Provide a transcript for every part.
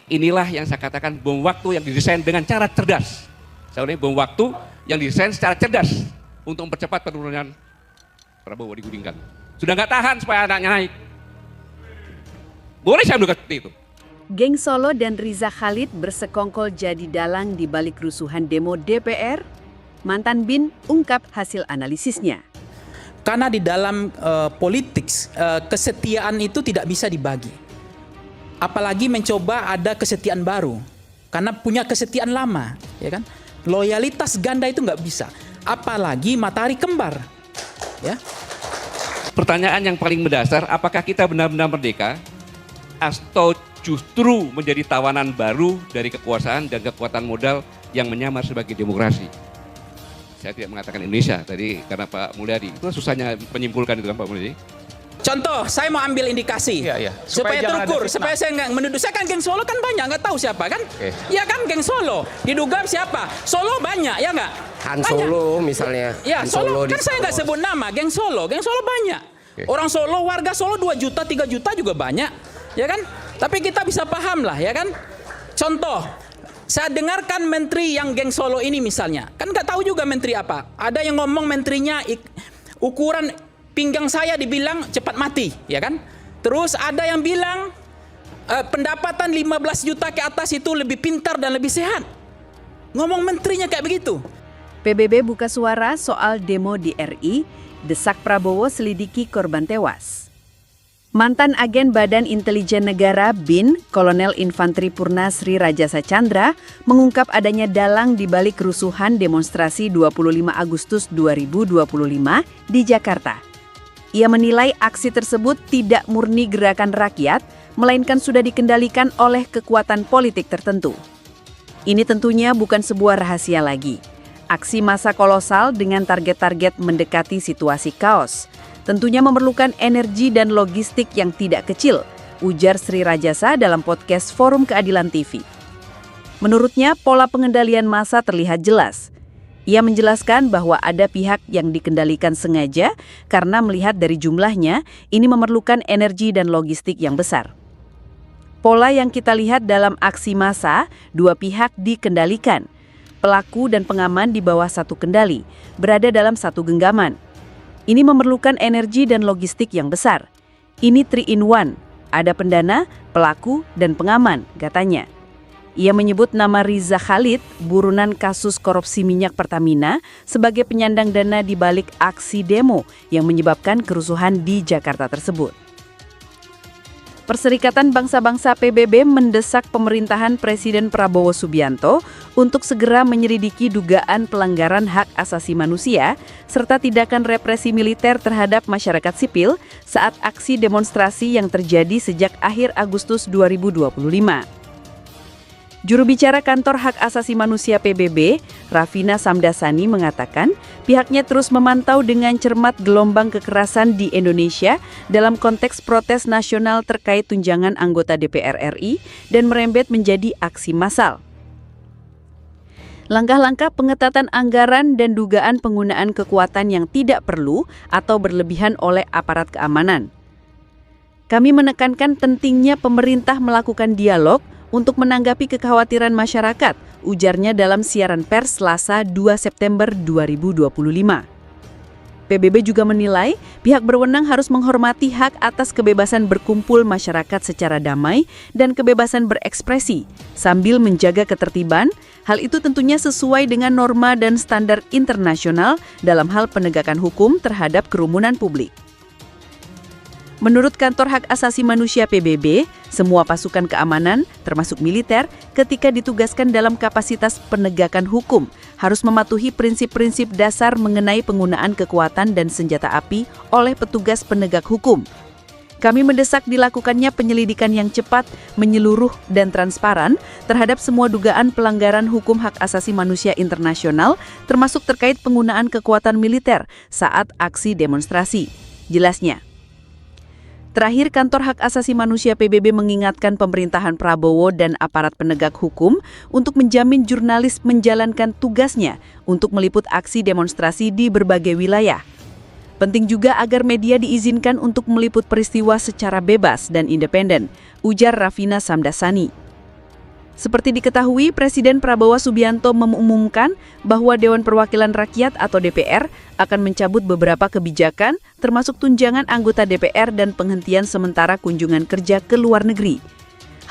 Inilah yang saya katakan bom waktu yang didesain dengan cara cerdas. Saya ulangi, bom waktu yang didesain secara cerdas untuk mempercepat penurunan Prabowo digulingkan. Sudah nggak tahan supaya anaknya naik. Boleh saya menduga seperti itu. Geng Solo dan Riza Khalid bersekongkol jadi dalang di balik kerusuhan demo DPR. Mantan BIN ungkap hasil analisisnya. Karena di dalam politik kesetiaan itu tidak bisa dibagi. Apalagi mencoba ada kesetiaan baru. Karena punya kesetiaan lama, ya kan? Loyalitas ganda itu nggak bisa. Apalagi matahari kembar, ya. Pertanyaan yang paling mendasar, apakah kita benar-benar merdeka atau justru menjadi tawanan baru dari kekuasaan dan kekuatan modal yang menyamar sebagai demokrasi? Saya tidak mengatakan Indonesia tadi karena Pak Mulyadi. Itu susahnya menyimpulkan itu kan Pak Mulyadi. Contoh, saya mau ambil indikasi supaya terukur, supaya saya nggak menuduh. Saya kan geng Solo kan banyak, nggak tahu siapa kan? Ya kan geng Solo, diduga siapa? Solo banyak, ya nggak? Han Solo misalnya. Ya, Solo kan saya nggak sebut nama, geng Solo banyak. Orang Solo, warga Solo 2 juta, 3 juta juga banyak, ya kan? Tapi kita bisa paham lah, ya kan? Contoh, saya dengarkan menteri yang geng Solo ini misalnya, kan nggak tahu juga menteri apa. Ada yang ngomong menterinya ukuran pinggang saya dibilang cepat mati, ya kan? Terus ada yang bilang pendapatan 15 juta ke atas itu lebih pintar dan lebih sehat. Ngomong menterinya kayak begitu. PBB buka suara soal demo di RI, desak Prabowo selidiki korban tewas. Mantan agen Badan Intelijen Negara BIN, Kolonel Infanteri Purnasri Rajasa Chandra, mengungkap adanya dalang di balik kerusuhan demonstrasi 25 Agustus 2025 di Jakarta. Ia menilai aksi tersebut tidak murni gerakan rakyat, melainkan sudah dikendalikan oleh kekuatan politik tertentu. Ini tentunya bukan sebuah rahasia lagi. Aksi massa kolosal dengan target-target mendekati situasi kaos tentunya memerlukan energi dan logistik yang tidak kecil, ujar Sri Rajasa dalam podcast Forum Keadilan TV. Menurutnya, pola pengendalian massa terlihat jelas. Ia menjelaskan bahwa ada pihak yang dikendalikan sengaja karena melihat dari jumlahnya, ini memerlukan energi dan logistik yang besar. Pola yang kita lihat dalam aksi massa, dua pihak dikendalikan. Pelaku dan pengaman di bawah satu kendali, berada dalam satu genggaman. Ini memerlukan energi dan logistik yang besar. Ini 3 in 1, ada pendana, pelaku, dan pengaman, katanya. Ia menyebut nama Riza Khalid, buronan kasus korupsi minyak Pertamina, sebagai penyandang dana di balik aksi demo yang menyebabkan kerusuhan di Jakarta tersebut. Perserikatan Bangsa-Bangsa PBB mendesak pemerintahan Presiden Prabowo Subianto untuk segera menyelidiki dugaan pelanggaran hak asasi manusia serta tindakan represi militer terhadap masyarakat sipil saat aksi demonstrasi yang terjadi sejak akhir Agustus 2025. Juru bicara Kantor Hak Asasi Manusia PBB, Rafina Samdasani mengatakan pihaknya terus memantau dengan cermat gelombang kekerasan di Indonesia dalam konteks protes nasional terkait tunjangan anggota DPR RI dan merembet menjadi aksi massal. Langkah-langkah pengetatan anggaran dan dugaan penggunaan kekuatan yang tidak perlu atau berlebihan oleh aparat keamanan. Kami menekankan pentingnya pemerintah melakukan dialog untuk menanggapi kekhawatiran masyarakat, ujarnya dalam siaran pers Selasa 2 September 2025. PBB juga menilai pihak berwenang harus menghormati hak atas kebebasan berkumpul masyarakat secara damai dan kebebasan berekspresi, sambil menjaga ketertiban. Hal itu tentunya sesuai dengan norma dan standar internasional dalam hal penegakan hukum terhadap kerumunan publik. Menurut Kantor Hak Asasi Manusia PBB, semua pasukan keamanan, termasuk militer, ketika ditugaskan dalam kapasitas penegakan hukum, harus mematuhi prinsip-prinsip dasar mengenai penggunaan kekuatan dan senjata api oleh petugas penegak hukum. Kami mendesak dilakukannya penyelidikan yang cepat, menyeluruh, dan transparan terhadap semua dugaan pelanggaran hukum hak asasi manusia internasional, termasuk terkait penggunaan kekuatan militer saat aksi demonstrasi. Jelasnya. Terakhir, Kantor Hak Asasi Manusia PBB mengingatkan pemerintahan Prabowo dan aparat penegak hukum untuk menjamin jurnalis menjalankan tugasnya untuk meliput aksi demonstrasi di berbagai wilayah. Penting juga agar media diizinkan untuk meliput peristiwa secara bebas dan independen, ujar Rafina Samdasani. Seperti diketahui, Presiden Prabowo Subianto mengumumkan bahwa Dewan Perwakilan Rakyat atau DPR akan mencabut beberapa kebijakan, termasuk tunjangan anggota DPR dan penghentian sementara kunjungan kerja ke luar negeri.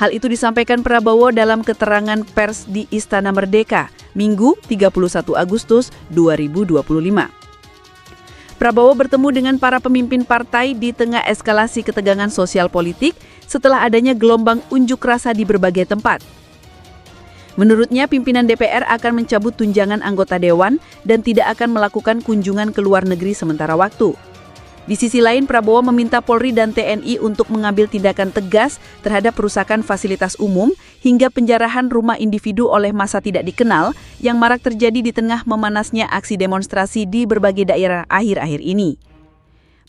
Hal itu disampaikan Prabowo dalam keterangan pers di Istana Merdeka, Minggu 31 Agustus 2025. Prabowo bertemu dengan para pemimpin partai di tengah eskalasi ketegangan sosial politik setelah adanya gelombang unjuk rasa di berbagai tempat. Menurutnya, pimpinan DPR akan mencabut tunjangan anggota dewan dan tidak akan melakukan kunjungan ke luar negeri sementara waktu. Di sisi lain, Prabowo meminta Polri dan TNI untuk mengambil tindakan tegas terhadap perusakan fasilitas umum hingga penjarahan rumah individu oleh massa tidak dikenal yang marak terjadi di tengah memanasnya aksi demonstrasi di berbagai daerah akhir-akhir ini.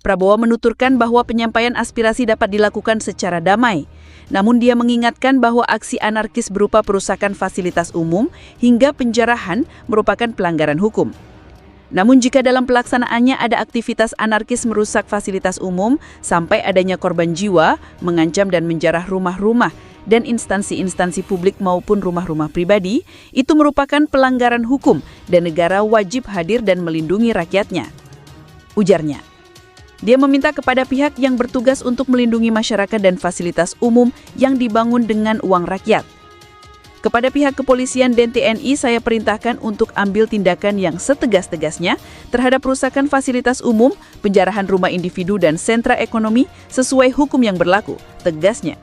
Prabowo menuturkan bahwa penyampaian aspirasi dapat dilakukan secara damai. Namun dia mengingatkan bahwa aksi anarkis berupa perusakan fasilitas umum hingga penjarahan merupakan pelanggaran hukum. Namun jika dalam pelaksanaannya ada aktivitas anarkis merusak fasilitas umum sampai adanya korban jiwa, mengancam dan menjarah rumah-rumah dan instansi-instansi publik maupun rumah-rumah pribadi, itu merupakan pelanggaran hukum dan negara wajib hadir dan melindungi rakyatnya, ujarnya. Dia meminta kepada pihak yang bertugas untuk melindungi masyarakat dan fasilitas umum yang dibangun dengan uang rakyat. Kepada pihak kepolisian dan TNI, saya perintahkan untuk ambil tindakan yang setegas-tegasnya terhadap perusakan fasilitas umum, penjarahan rumah individu dan sentra ekonomi sesuai hukum yang berlaku, tegasnya.